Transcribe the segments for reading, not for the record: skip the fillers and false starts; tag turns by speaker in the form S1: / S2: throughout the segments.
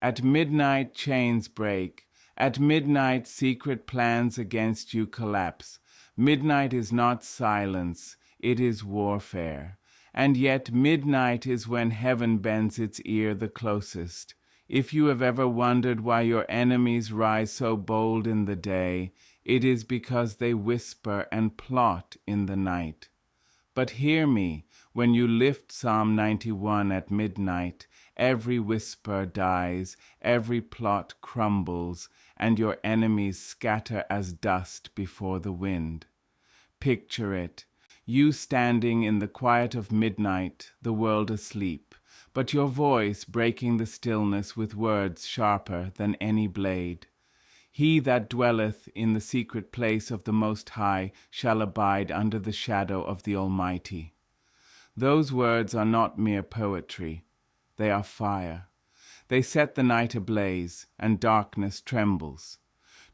S1: At midnight chains break. At midnight secret plans against you collapse. Midnight is not silence, it is warfare. And yet midnight is when heaven bends its ear the closest. If you have ever wondered why your enemies rise so bold in the day, it is because they whisper and plot in the night. But hear me, when you lift Psalm 91 at midnight, every whisper dies, every plot crumbles, and your enemies scatter as dust before the wind. Picture it, you standing in the quiet of midnight, the world asleep, but your voice breaking the stillness with words sharper than any blade. He that dwelleth in the secret place of the Most High shall abide under the shadow of the Almighty. Those words are not mere poetry. They are fire. They set the night ablaze, and darkness trembles.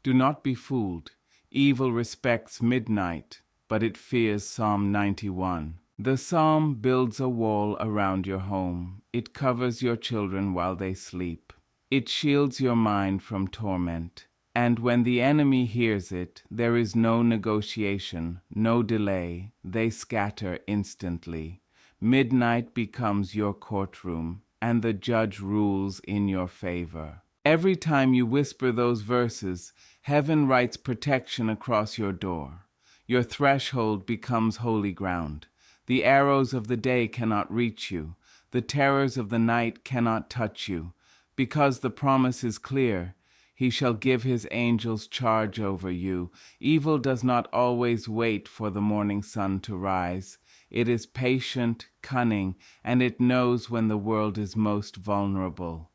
S1: Do not be fooled. Evil respects midnight, but it fears Psalm 91. The psalm builds a wall around your home. It covers your children while they sleep. It shields your mind from torment. And when the enemy hears it, there is no negotiation, no delay. They scatter instantly. Midnight becomes your courtroom, and the judge rules in your favor. Every time you whisper those verses, heaven writes protection across your door. Your threshold becomes holy ground. The arrows of the day cannot reach you. The terrors of the night cannot touch you. Because the promise is clear, He shall give His angels charge over you. Evil does not always wait for the morning sun to rise. It is patient, cunning, and it knows when the world is most vulnerable.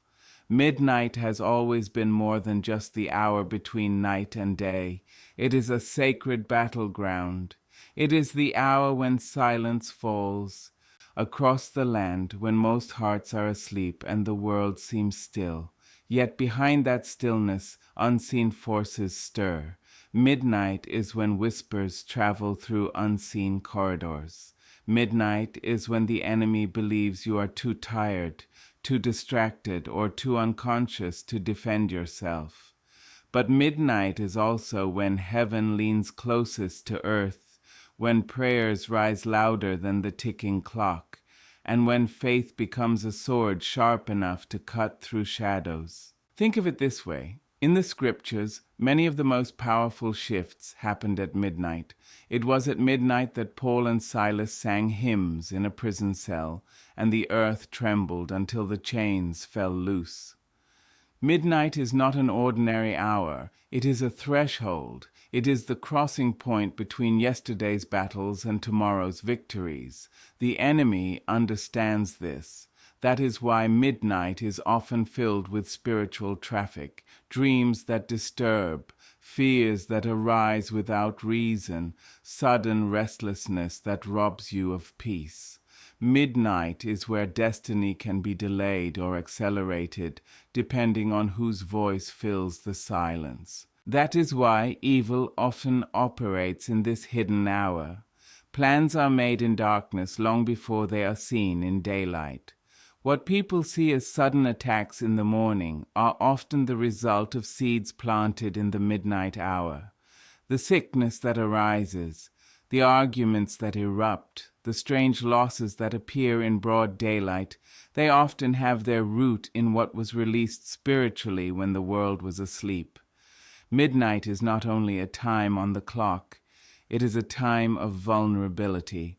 S1: Midnight has always been more than just the hour between night and day. It is a sacred battleground. It is the hour when silence falls across the land, when most hearts are asleep and the world seems still. Yet behind that stillness, unseen forces stir. Midnight is when whispers travel through unseen corridors. Midnight is when the enemy believes you are too tired, too distracted, or too unconscious to defend yourself. But midnight is also when heaven leans closest to earth, when prayers rise louder than the ticking clock, and when faith becomes a sword sharp enough to cut through shadows. Think of it this way. In the scriptures, many of the most powerful shifts happened at midnight. It was at midnight that Paul and Silas sang hymns in a prison cell, and the earth trembled until the chains fell loose. Midnight is not an ordinary hour. It is a threshold. It is the crossing point between yesterday's battles and tomorrow's victories. The enemy understands this. That is why midnight is often filled with spiritual traffic, dreams that disturb, fears that arise without reason, sudden restlessness that robs you of peace. Midnight is where destiny can be delayed or accelerated, depending on whose voice fills the silence. That is why evil often operates in this hidden hour. Plans are made in darkness long before they are seen in daylight. What people see as sudden attacks in the morning are often the result of seeds planted in the midnight hour. The sickness that arises, the arguments that erupt, the strange losses that appear in broad daylight, they often have their root in what was released spiritually when the world was asleep. Midnight is not only a time on the clock, it is a time of vulnerability.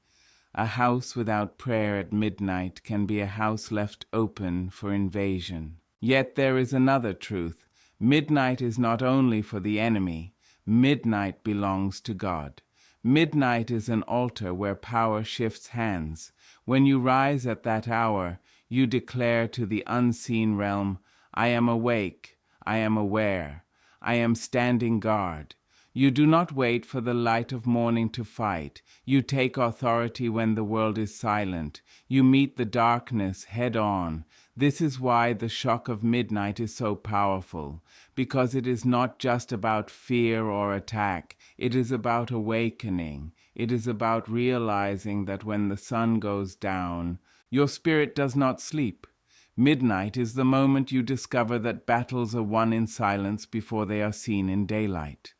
S1: A house without prayer at midnight can be a house left open for invasion. Yet there is another truth. Midnight is not only for the enemy. Midnight belongs to God. Midnight is an altar where power shifts hands. When you rise at that hour, you declare to the unseen realm, I am awake, I am aware, I am standing guard. You do not wait for the light of morning to fight. You take authority when the world is silent. You meet the darkness head on. This is why the shock of midnight is so powerful, because it is not just about fear or attack. It is about awakening. It is about realizing that when the sun goes down, your spirit does not sleep. Midnight is the moment you discover that battles are won in silence before they are seen in daylight.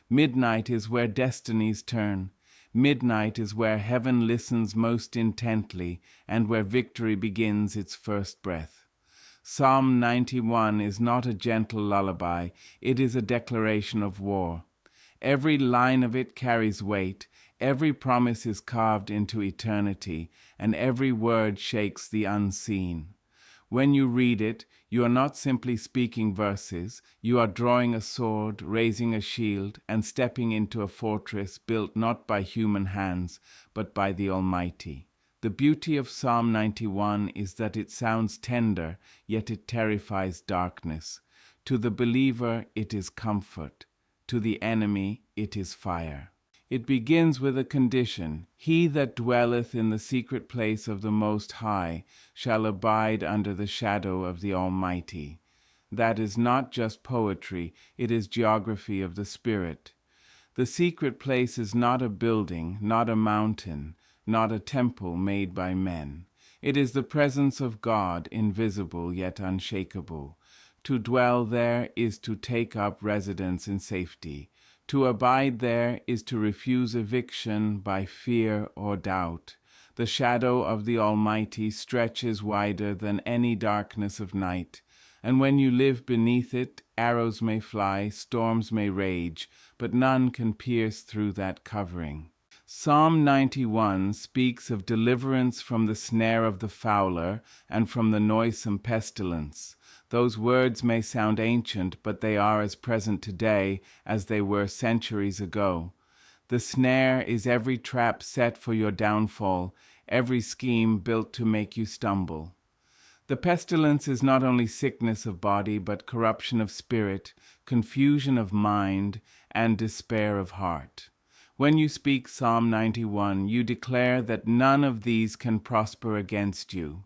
S1: Midnight is where destinies turn. Midnight is where heaven listens most intently and where victory begins its first breath. Psalm 91 is not a gentle lullaby, it is a declaration of war. Every line of it carries weight, every promise is carved into eternity, and every word shakes the unseen. When you read it, you are not simply speaking verses, you are drawing a sword, raising a shield, and stepping into a fortress built not by human hands, but by the Almighty. The beauty of Psalm 91 is that it sounds tender, yet it terrifies darkness. To the believer, it is comfort. To the enemy, it is fire. It begins with a condition. He that dwelleth in the secret place of the Most High shall abide under the shadow of the Almighty. That is not just poetry, it is geography of the Spirit. The secret place is not a building, not a mountain, not a temple made by men. It is the presence of God, invisible yet unshakable. To dwell there is to take up residence in safety. To abide there is to refuse eviction by fear or doubt. The shadow of the Almighty stretches wider than any darkness of night, and when you live beneath it, arrows may fly, storms may rage, but none can pierce through that covering. Psalm 91 speaks of deliverance from the snare of the fowler and from the noisome pestilence. Those words may sound ancient, but they are as present today as they were centuries ago. The snare is every trap set for your downfall, every scheme built to make you stumble. The pestilence is not only sickness of body, but corruption of spirit, confusion of mind, and despair of heart. When you speak Psalm 91, you declare that none of these can prosper against you.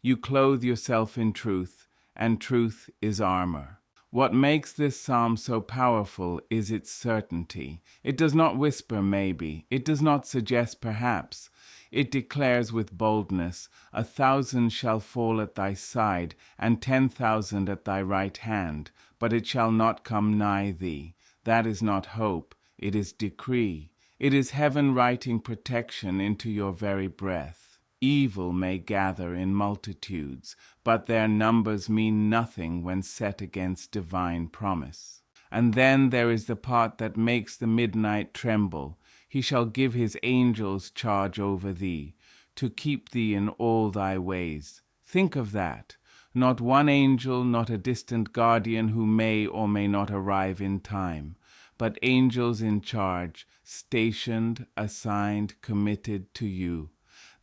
S1: You clothe yourself in truth, and truth is armor. What makes this psalm so powerful is its certainty. It does not whisper maybe. It does not suggest perhaps. It declares with boldness, 1,000 shall fall at thy side, and 10,000 at thy right hand, but it shall not come nigh thee. That is not hope, it is decree. It is heaven writing protection into your very breath. Evil may gather in multitudes, but their numbers mean nothing when set against divine promise. And then there is the part that makes the midnight tremble. He shall give his angels charge over thee, to keep thee in all thy ways. Think of that. Not one angel, not a distant guardian who may or may not arrive in time, but angels in charge, stationed, assigned, committed to you.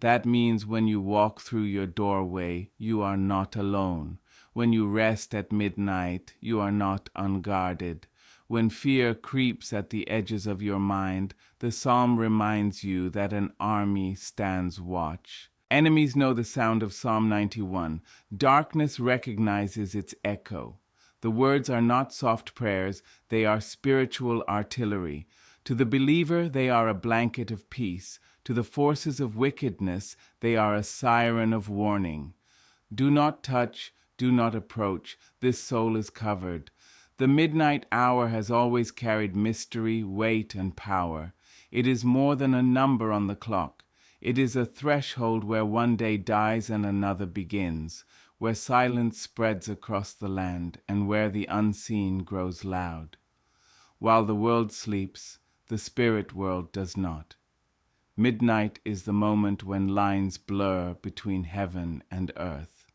S1: That means when you walk through your doorway, you are not alone. When you rest at midnight, you are not unguarded. When fear creeps at the edges of your mind, the psalm reminds you that an army stands watch. Enemies know the sound of Psalm 91. Darkness recognizes its echo. The words are not soft prayers, they are spiritual artillery. To the believer, they are a blanket of peace. To the forces of wickedness, they are a siren of warning. Do not touch, do not approach, this soul is covered. The midnight hour has always carried mystery, weight, and power. It is more than a number on the clock. It is a threshold where one day dies and another begins, where silence spreads across the land, and where the unseen grows loud. While the world sleeps, the spirit world does not. Midnight is the moment when lines blur between heaven and earth,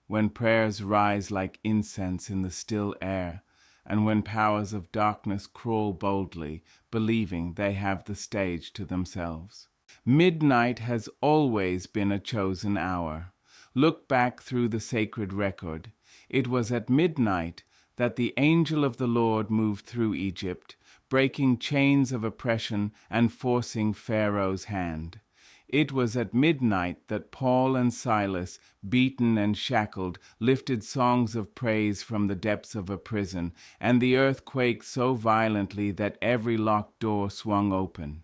S1: when prayers rise like incense in the still air, and when powers of darkness crawl boldly, believing they have the stage to themselves. Midnight has always been a chosen hour. Look back through the sacred record. It was at midnight that the angel of the Lord moved through Egypt, breaking chains of oppression and forcing Pharaoh's hand. It was at midnight that Paul and Silas, beaten and shackled, lifted songs of praise from the depths of a prison, and the earth quaked so violently that every locked door swung open.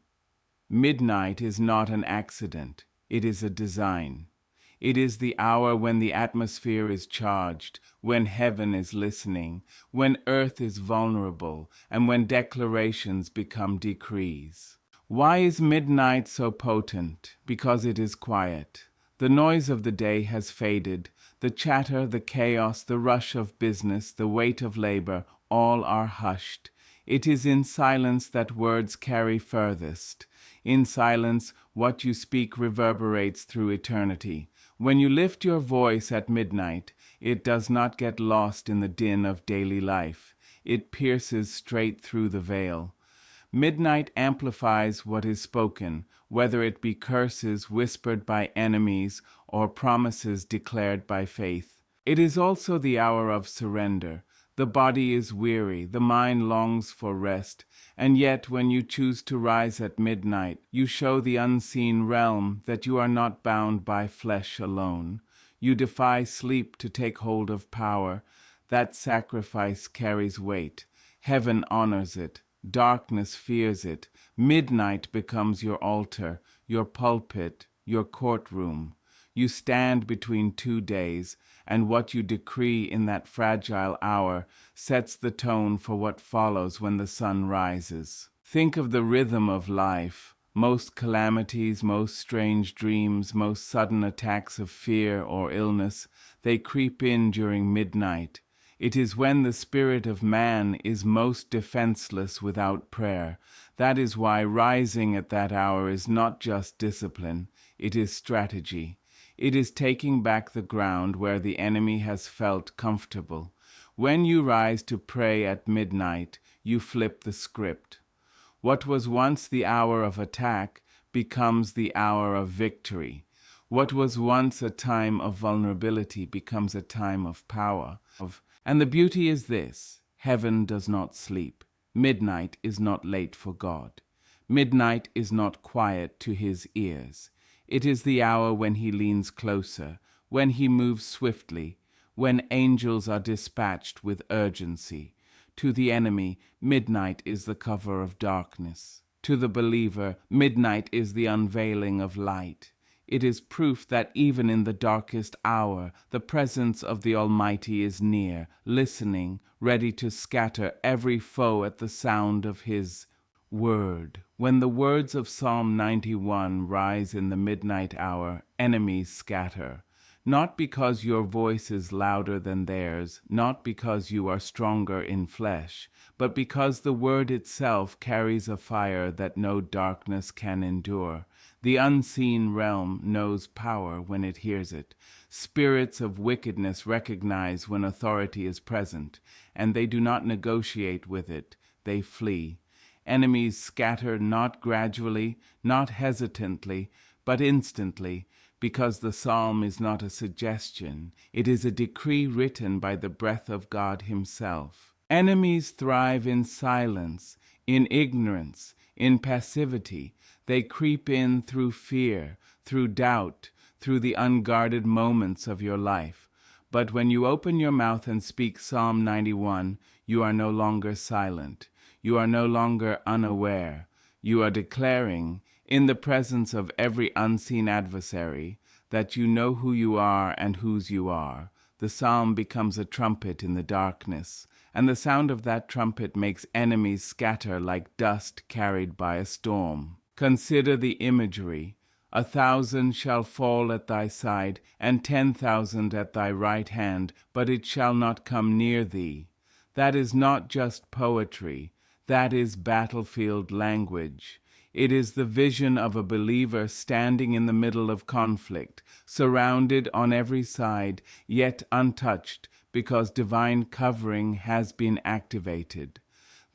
S1: Midnight is not an accident, it is a design. It is the hour when the atmosphere is charged, when heaven is listening, when earth is vulnerable, and when declarations become decrees. Why is midnight so potent? Because it is quiet. The noise of the day has faded. The chatter, the chaos, the rush of business, the weight of labor, all are hushed. It is in silence that words carry furthest. In silence, what you speak reverberates through eternity. When you lift your voice at midnight, it does not get lost in the din of daily life. It pierces straight through the veil. Midnight amplifies what is spoken, whether it be curses whispered by enemies or promises declared by faith. It is also the hour of surrender. The body is weary, the mind longs for rest, and yet when you choose to rise at midnight, you show the unseen realm that you are not bound by flesh alone. You defy sleep to take hold of power. That sacrifice carries weight. Heaven honors it. Darkness fears it. Midnight becomes your altar, your pulpit, your courtroom. You stand between 2 days, and what you decree in that fragile hour sets the tone for what follows when the sun rises. Think of the rhythm of life. Most calamities, most strange dreams, most sudden attacks of fear or illness, they creep in during midnight. It is when the spirit of man is most defenseless without prayer. That is why rising at that hour is not just discipline, it is strategy. It is taking back the ground where the enemy has felt comfortable. When you rise to pray at midnight, you flip the script. What was once the hour of attack becomes the hour of victory. What was once a time of vulnerability becomes a time of power. And the beauty is this: heaven does not sleep. Midnight is not late for God. Midnight is not quiet to his ears. It is the hour when he leans closer, when he moves swiftly, when angels are dispatched with urgency. To the enemy, midnight is the cover of darkness. To the believer, midnight is the unveiling of light. It is proof that even in the darkest hour, the presence of the Almighty is near, listening, ready to scatter every foe at the sound of his word. When the words of Psalm 91 rise in the midnight hour, enemies scatter. Not because your voice is louder than theirs, not because you are stronger in flesh, but because the word itself carries a fire that no darkness can endure. The unseen realm knows power when it hears it. Spirits of wickedness recognize when authority is present, and they do not negotiate with it, they flee. Enemies scatter not gradually, not hesitantly, but instantly, because the psalm is not a suggestion. It is a decree written by the breath of God himself. Enemies thrive in silence, in ignorance, in passivity. They creep in through fear, through doubt, through the unguarded moments of your life. But when you open your mouth and speak Psalm 91, you are no longer silent. You are no longer unaware. You are declaring, in the presence of every unseen adversary, that you know who you are and whose you are. The psalm becomes a trumpet in the darkness, and the sound of that trumpet makes enemies scatter like dust carried by a storm. Consider the imagery. 1,000 shall fall at thy side, and 10,000 at thy right hand, but it shall not come near thee. That is not just poetry. That is battlefield language. It is the vision of a believer standing in the middle of conflict, surrounded on every side, yet untouched, because divine covering has been activated.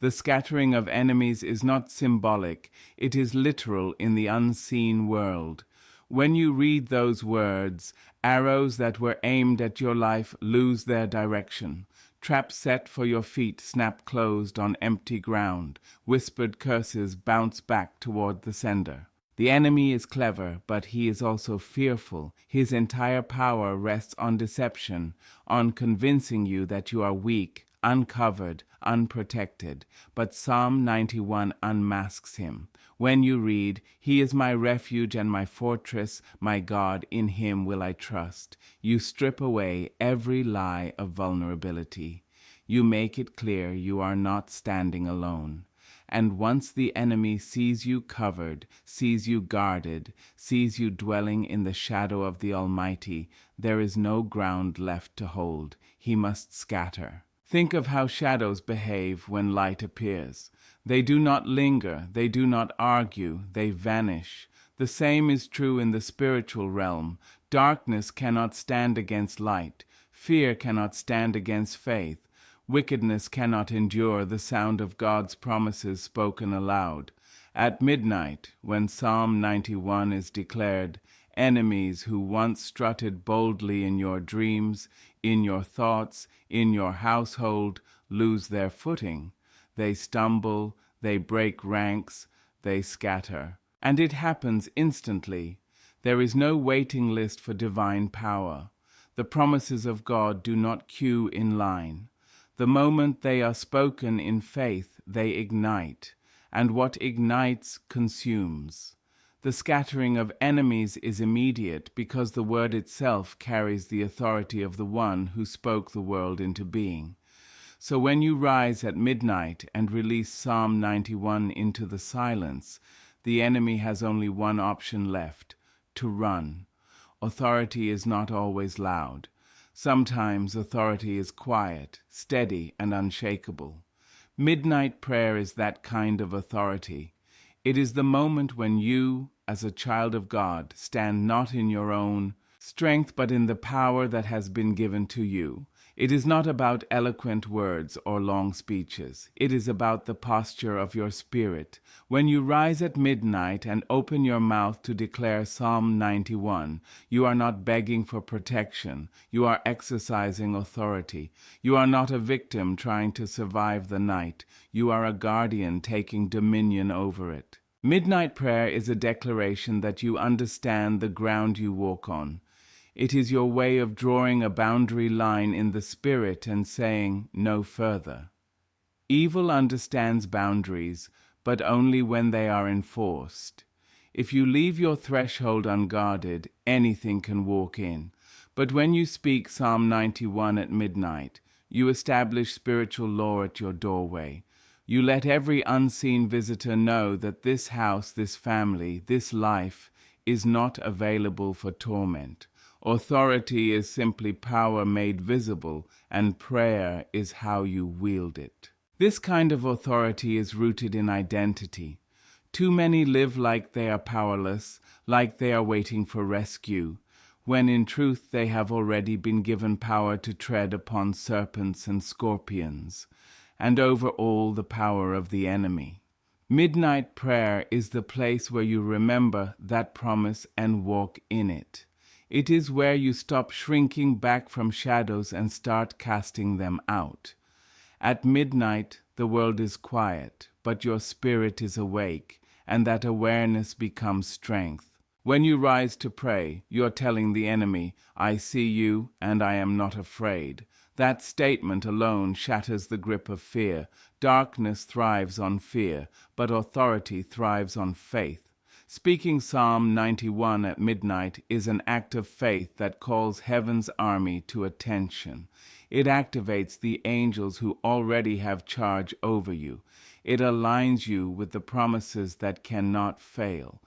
S1: The scattering of enemies is not symbolic, it is literal in the unseen world. When you read those words, arrows that were aimed at your life lose their direction. Traps set for your feet snap closed on empty ground. Whispered curses bounce back toward the sender. The enemy is clever, but he is also fearful. His entire power rests on deception, on convincing you that you are weak, uncovered, unprotected, but Psalm 91 unmasks him. When you read, "He is my refuge and my fortress, my God, in him will I trust," you strip away every lie of vulnerability. You make it clear you are not standing alone. And once the enemy sees you covered, sees you guarded, sees you dwelling in the shadow of the Almighty, there is no ground left to hold. He must scatter. Think of how shadows behave when light appears. They do not linger, they do not argue, they vanish. The same is true in the spiritual realm. Darkness cannot stand against light. Fear cannot stand against faith. Wickedness cannot endure the sound of God's promises spoken aloud. At midnight, when Psalm 91 is declared, enemies who once strutted boldly in your dreams, in your thoughts, in your household, lose their footing. They stumble, they break ranks, they scatter. And it happens instantly. There is no waiting list for divine power. The promises of God do not queue in line. The moment they are spoken in faith, they ignite, and what ignites consumes. The scattering of enemies is immediate because the word itself carries the authority of the one who spoke the world into being. So when you rise at midnight and release Psalm 91 into the silence, the enemy has only one option left: to run. Authority is not always loud. Sometimes authority is quiet, steady, and unshakable. Midnight prayer is that kind of authority. It is the moment when you, as a child of God, stand not in your own strength but in the power that has been given to you. It is not about eloquent words or long speeches. It is about the posture of your spirit. When you rise at midnight and open your mouth to declare Psalm 91, you are not begging for protection. You are exercising authority. You are not a victim trying to survive the night. You are a guardian taking dominion over it. Midnight prayer is a declaration that you understand the ground you walk on. It is your way of drawing a boundary line in the spirit and saying, "No further." Evil understands boundaries, but only when they are enforced. If you leave your threshold unguarded, anything can walk in. But when you speak Psalm 91 at midnight, you establish spiritual law at your doorway. You let every unseen visitor know that this house, this family, this life is not available for torment. Authority is simply power made visible, and prayer is how you wield it. This kind of authority is rooted in identity. Too many live like they are powerless, like they are waiting for rescue, when in truth they have already been given power to tread upon serpents and scorpions, and over all the power of the enemy. Midnight prayer is the place where you remember that promise and walk in it. It is where you stop shrinking back from shadows and start casting them out. At midnight, the world is quiet, but your spirit is awake, and that awareness becomes strength. When you rise to pray, you are telling the enemy, "I see you, and I am not afraid." That statement alone shatters the grip of fear. Darkness thrives on fear, but authority thrives on faith. Speaking Psalm 91 at midnight is an act of faith that calls heaven's army to attention. It activates the angels who already have charge over you. It aligns you with the promises that cannot fail.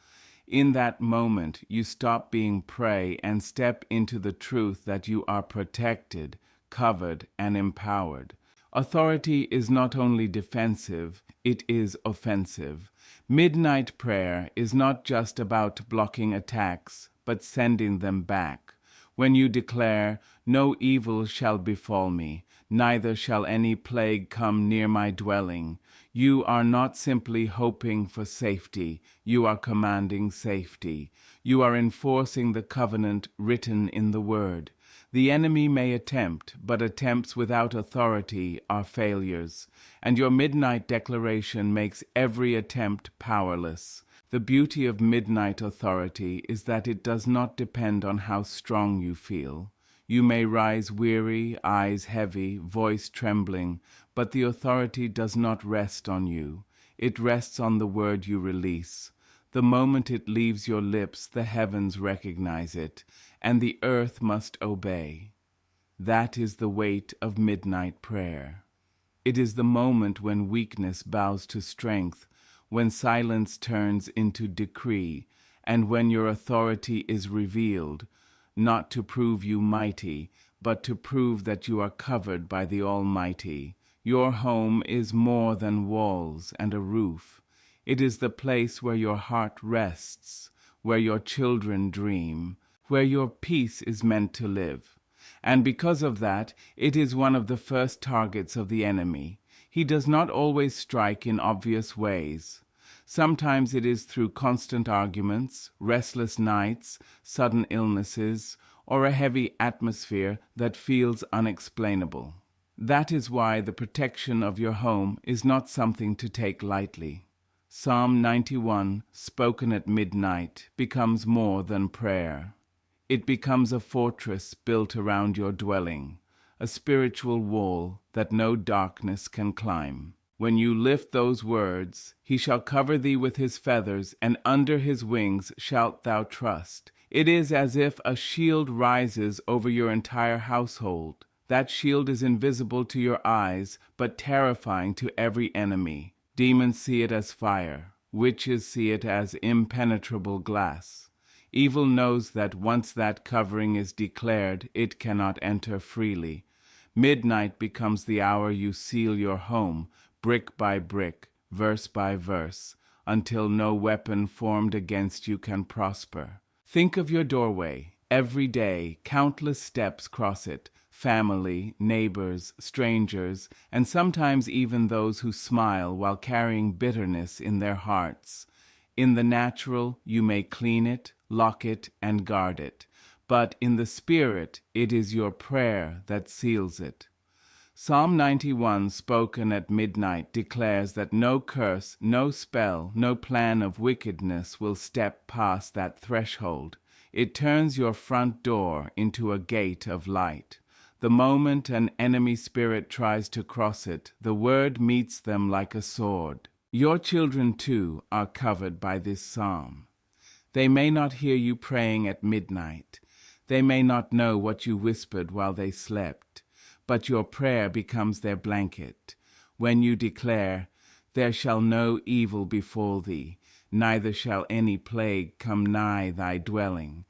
S1: In that moment, you stop being prey and step into the truth that you are protected, covered, and empowered. Authority is not only defensive, it is offensive. Midnight prayer is not just about blocking attacks, but sending them back. When you declare, "No evil shall befall me, neither shall any plague come near my dwelling," you are not simply hoping for safety, you are commanding safety. You are enforcing the covenant written in the Word. The enemy may attempt, but attempts without authority are failures, and your midnight declaration makes every attempt powerless. The beauty of midnight authority is that it does not depend on how strong you feel. You may rise weary, eyes heavy, voice trembling, but the authority does not rest on you. It rests on the word you release. The moment it leaves your lips, the heavens recognize it, and the earth must obey. That is the weight of midnight prayer. It is the moment when weakness bows to strength, when silence turns into decree, and when your authority is revealed, not to prove you mighty, but to prove that you are covered by the Almighty. Your home is more than walls and a roof. It is the place where your heart rests, where your children dream, where your peace is meant to live. And because of that, it is one of the first targets of the enemy. He does not always strike in obvious ways. Sometimes it is through constant arguments, restless nights, sudden illnesses, or a heavy atmosphere that feels unexplainable. That is why the protection of your home is not something to take lightly. Psalm 91, spoken at midnight, becomes more than prayer. It becomes a fortress built around your dwelling, a spiritual wall that no darkness can climb. When you lift those words, he shall cover thee with his feathers, and under his wings shalt thou trust. It is as if a shield rises over your entire household. That shield is invisible to your eyes, but terrifying to every enemy. Demons see it as fire. Witches see it as impenetrable glass. Evil knows that once that covering is declared, it cannot enter freely. Midnight becomes the hour you seal your home, brick by brick, verse by verse, until no weapon formed against you can prosper. Think of your doorway. Every day, countless steps cross it. Family, neighbors, strangers, and sometimes even those who smile while carrying bitterness in their hearts. In the natural, you may clean it, lock it, and guard it. But in the spirit, it is your prayer that seals it. Psalm 91, spoken at midnight, declares that no curse, no spell, no plan of wickedness will step past that threshold. It turns your front door into a gate of light. The moment an enemy spirit tries to cross it, the word meets them like a sword. Your children, too, are covered by this psalm. They may not hear you praying at midnight. They may not know what you whispered while they slept. But your prayer becomes their blanket. When you declare, "There shall no evil befall thee, neither shall any plague come nigh thy dwelling,"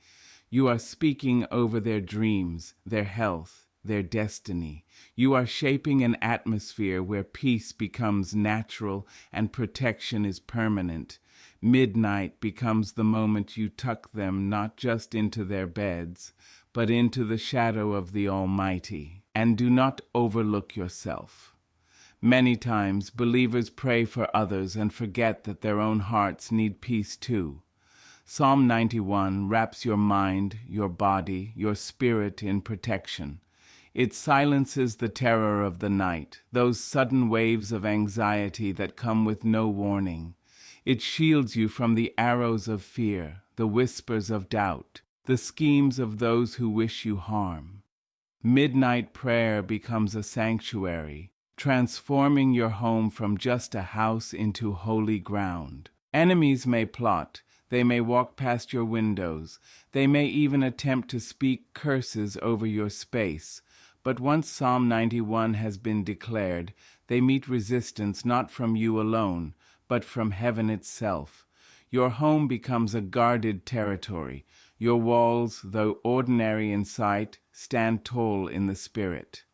S1: you are speaking over their dreams, their health, their destiny. You are shaping an atmosphere where peace becomes natural and protection is permanent. Midnight becomes the moment you tuck them not just into their beds, but into the shadow of the Almighty. And do not overlook yourself. Many times, believers pray for others and forget that their own hearts need peace too. Psalm 91 wraps your mind, your body, your spirit in protection. It silences the terror of the night, those sudden waves of anxiety that come with no warning. It shields you from the arrows of fear, the whispers of doubt, the schemes of those who wish you harm. Midnight prayer becomes a sanctuary, transforming your home from just a house into holy ground. Enemies may plot, they may walk past your windows, they may even attempt to speak curses over your space. But once Psalm 91 has been declared, they meet resistance not from you alone, but from heaven itself. Your home becomes a guarded territory. Your walls, though ordinary in sight, stand tall in the spirit.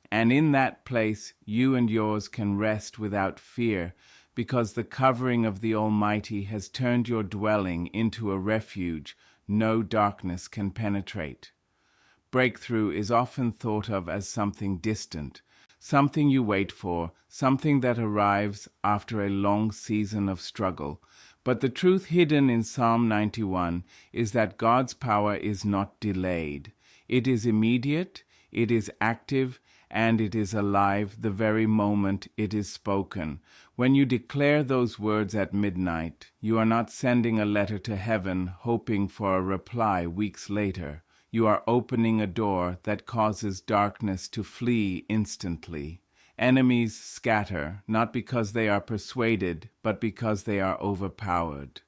S1: And in that place, you and yours can rest without fear, because the covering of the Almighty has turned your dwelling into a refuge no darkness can penetrate. Breakthrough is often thought of as something distant, something you wait for, something that arrives after a long season of struggle. But the truth hidden in Psalm 91 is that God's power is not delayed. It is immediate, it is active, and it is alive the very moment it is spoken. When you declare those words at midnight, you are not sending a letter to heaven hoping for a reply weeks later. you are opening a door that causes darkness to flee instantly. Enemies scatter, not because they are persuaded, but because they are overpowered.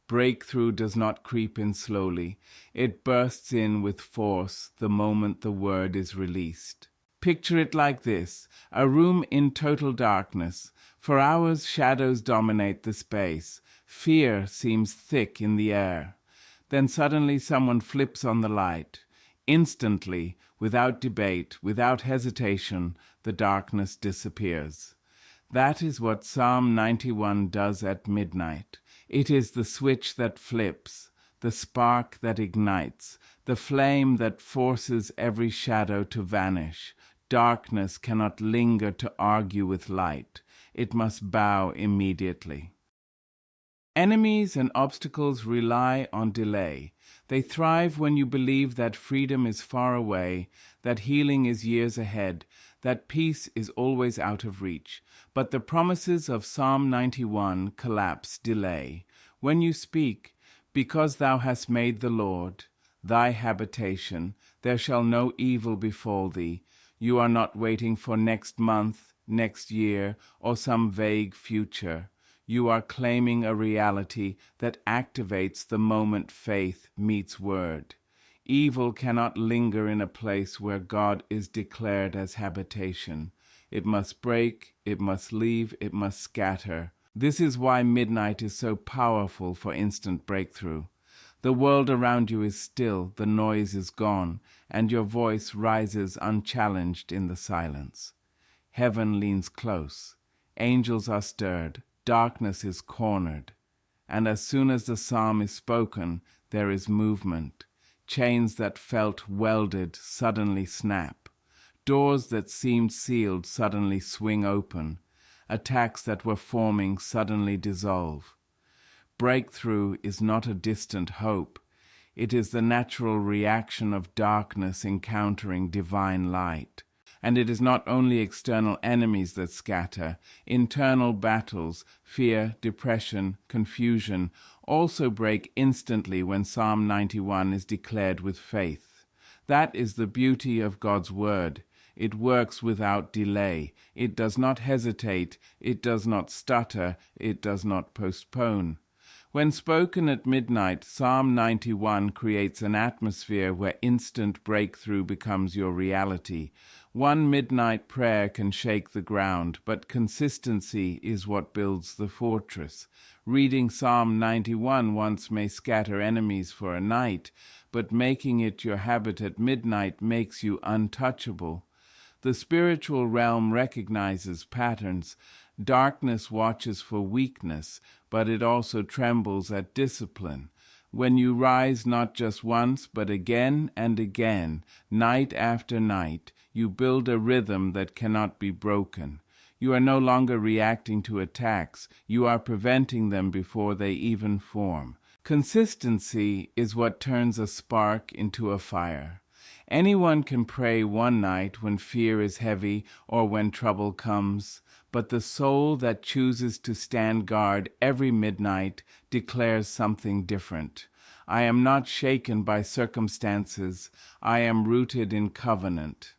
S1: Breakthrough does not creep in slowly. It bursts in with force the moment the word is released. Picture it like this: a room in total darkness. For hours, shadows dominate the space. Fear seems thick in the air. Then suddenly someone flips on the light. Instantly, without debate, without hesitation, the darkness disappears. That is what Psalm 91 does at midnight. It is the switch that flips, the spark that ignites, the flame that forces every shadow to vanish. Darkness cannot linger to argue with light. It must bow immediately. Enemies and obstacles rely on delay. They thrive when you believe that freedom is far away, that healing is years ahead, that peace is always out of reach. But the promises of Psalm 91 collapse delay. When you speak, "Because thou hast made the Lord thy habitation, there shall no evil befall thee," you are not waiting for next month, next year, or some vague future. You are claiming a reality that activates the moment faith meets word. Evil cannot linger in a place where God is declared as habitation. It must break, it must leave, it must scatter. This is why midnight is so powerful for instant breakthrough. The world around you is still, the noise is gone, and your voice rises unchallenged in the silence. Heaven leans close. Angels are stirred. Darkness is cornered. And as soon as the psalm is spoken, there is movement. Chains that felt welded suddenly snap. Doors that seemed sealed suddenly swing open. Attacks that were forming suddenly dissolve. Breakthrough is not a distant hope. It is the natural reaction of darkness encountering divine light. And it is not only external enemies that scatter. Internal battles, fear, depression, confusion, also break instantly when Psalm 91 is declared with faith. That is the beauty of God's word. It works without delay. It does not hesitate. It does not stutter. It does not postpone. When spoken at midnight, Psalm 91 creates an atmosphere where instant breakthrough becomes your reality. One midnight prayer can shake the ground, but consistency is what builds the fortress. Reading Psalm 91 once may scatter enemies for a night, but making it your habit at midnight makes you untouchable. The spiritual realm recognizes patterns. Darkness watches for weakness, but it also trembles at discipline. When you rise not just once, but again and again, night after night, you build a rhythm that cannot be broken. You are no longer reacting to attacks. You are preventing them before they even form. Consistency is what turns a spark into a fire. Anyone can pray one night when fear is heavy or when trouble comes, but the soul that chooses to stand guard every midnight declares something different. I am not shaken by circumstances. I am rooted in covenant.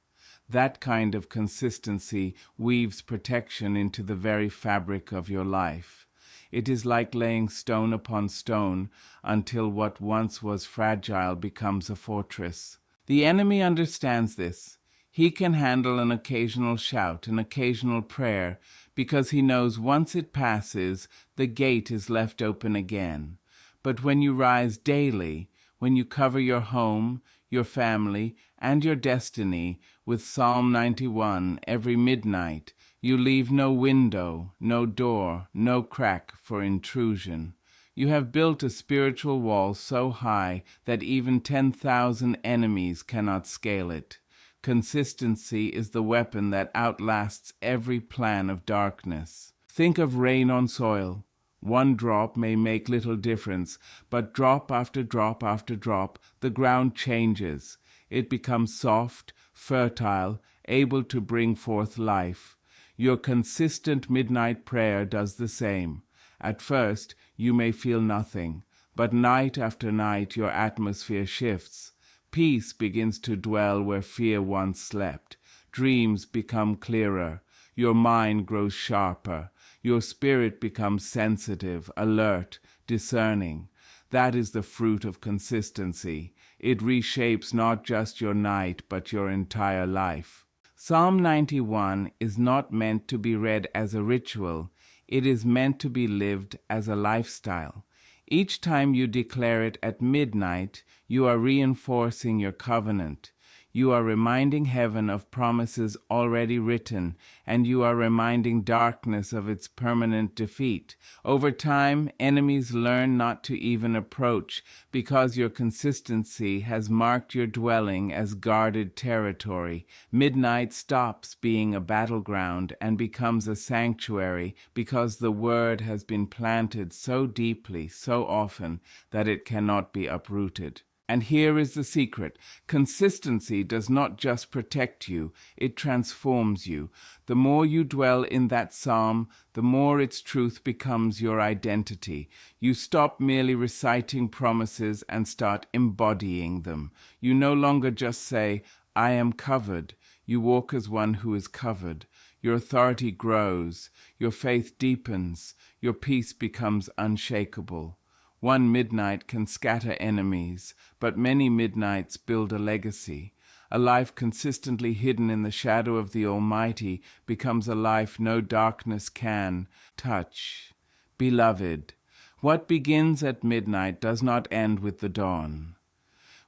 S1: That kind of consistency weaves protection into the very fabric of your life. It is like laying stone upon stone until what once was fragile becomes a fortress. The enemy understands this. He can handle an occasional shout, an occasional prayer, because he knows once it passes, the gate is left open again. But when you rise daily, when you cover your home, your family, and your destiny with Psalm 91 every midnight, you leave no window, no door, no crack for intrusion. You have built a spiritual wall so high that even 10,000 enemies cannot scale it. Consistency is the weapon that outlasts every plan of darkness. Think of rain on soil. One drop may make little difference, but drop after drop after drop, the ground changes. It becomes soft, fertile, able to bring forth life. Your consistent midnight prayer does the same. At first, you may feel nothing, but night after night your atmosphere shifts. Peace begins to dwell where fear once slept. Dreams become clearer. Your mind grows sharper. Your spirit becomes sensitive, alert, discerning. That is the fruit of consistency. It reshapes not just your night, but your entire life. Psalm 91 is not meant to be read as a ritual. It is meant to be lived as a lifestyle. Each time you declare it at midnight, you are reinforcing your covenant. You are reminding heaven of promises already written, and you are reminding darkness of its permanent defeat. Over time, enemies learn not to even approach, because your consistency has marked your dwelling as guarded territory. Midnight stops being a battleground and becomes a sanctuary, because the word has been planted so deeply, so often, that it cannot be uprooted. And here is the secret. Consistency does not just protect you, it transforms you. The more you dwell in that psalm, the more its truth becomes your identity. You stop merely reciting promises and start embodying them. You no longer just say, I am covered. You walk as one who is covered. Your authority grows. Your faith deepens. Your peace becomes unshakable. One midnight can scatter enemies, but many midnights build a legacy. A life consistently hidden in the shadow of the Almighty becomes a life no darkness can touch. Beloved, what begins at midnight does not end with the dawn.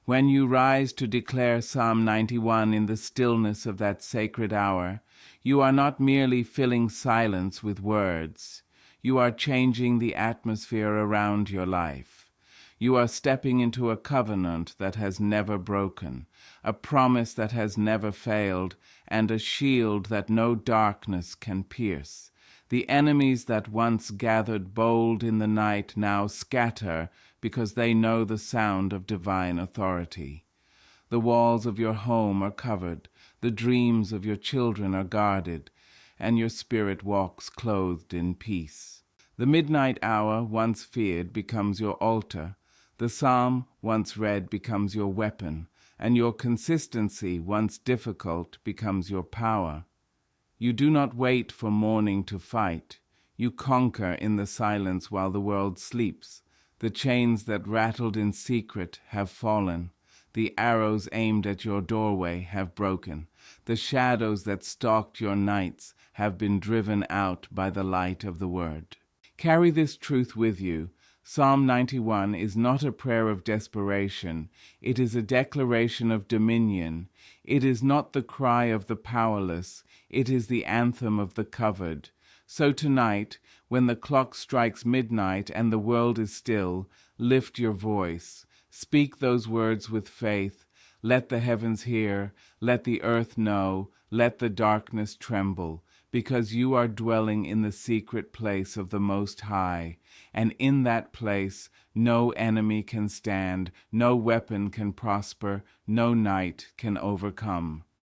S1: When you rise to declare Psalm 91 in the stillness of that sacred hour, you are not merely filling silence with words. You are changing the atmosphere around your life. You are stepping into a covenant that has never broken, a promise that has never failed, and a shield that no darkness can pierce. The enemies that once gathered bold in the night now scatter because they know the sound of divine authority. The walls of your home are covered, the dreams of your children are guarded, and your spirit walks clothed in peace. The midnight hour, once feared, becomes your altar. The psalm, once read, becomes your weapon, and your consistency, once difficult, becomes your power. You do not wait for morning to fight. You conquer in the silence while the world sleeps. The chains that rattled in secret have fallen. The arrows aimed at your doorway have broken. The shadows that stalked your nights have been driven out by the light of the word. Carry this truth with you. Psalm 91 is not a prayer of desperation. It is a declaration of dominion. It is not the cry of the powerless. It is the anthem of the covered. So tonight, when the clock strikes midnight and the world is still, lift your voice. Speak those words with faith. Let the heavens hear. Let the earth know. Let the darkness tremble. Because you are dwelling in the secret place of the Most High, and in that place no enemy can stand, no weapon can prosper, no night can overcome.